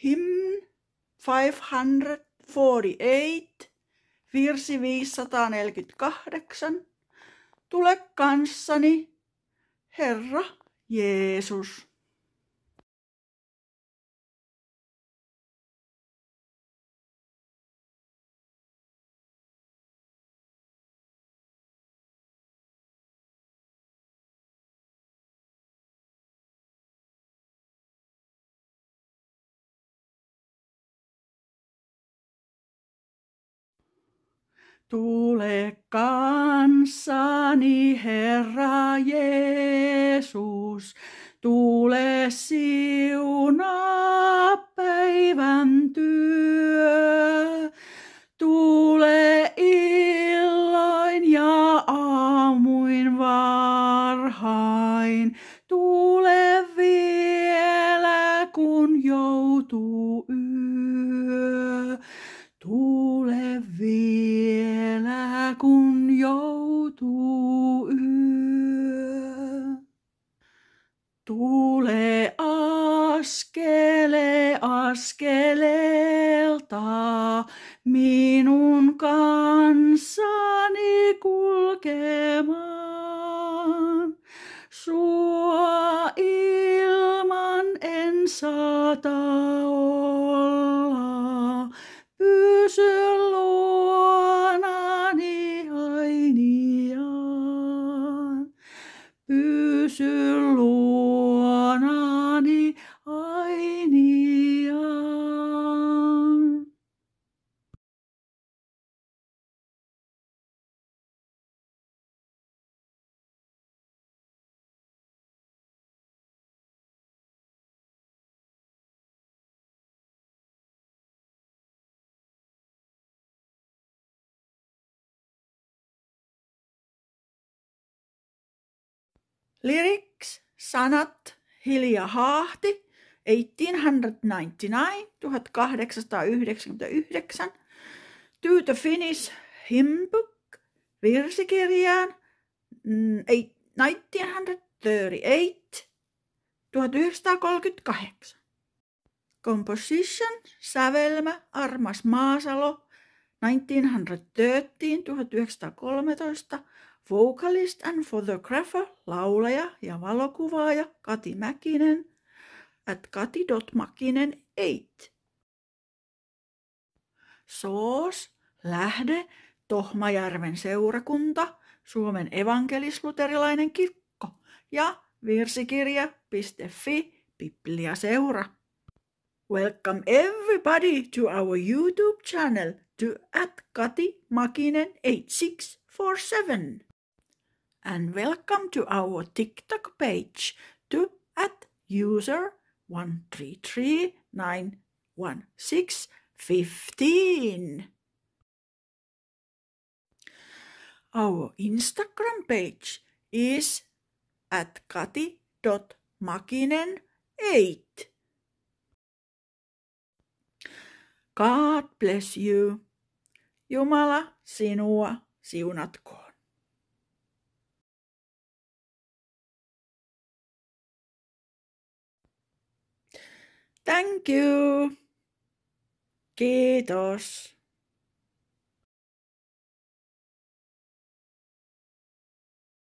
Hymn 548, virsi 548. Tule kanssani, Herra Jeesus. Tule kanssani, Herra Jeesus, tule siunaa päivän työ. Tule illoin ja aamuin varhain, tule vielä kun joutuu yö. Tule vielä kun joutuu yö. Tule askeleelta minun kanssani kulkemaan. Sua ilman en saata olla. Pysy luonani ainiaan. Pysy luonani ainiaan. Lyrics, sanat, Hilja Haahti, 1899, to the Finnish Hymn Book, virsikirjaan, 1938. Composition, sävelmä, Armas Maasalo, 1913, vocalist and photographer, laulaja ja valokuvaaja Kati Mäkinen at kati.makinen8. Soos, lähde, Tohmajärven seurakunta, Suomen evankelis-luterilainen kirkko ja virsikirja.fi, Bibliaseura. Welcome everybody to our YouTube channel to @katimakinen8647. And welcome to our TikTok page to @user13391615. Our Instagram page is @kati.makinen8. God bless you. Jumala sinua siunatkoon. Thank you. Kiitos.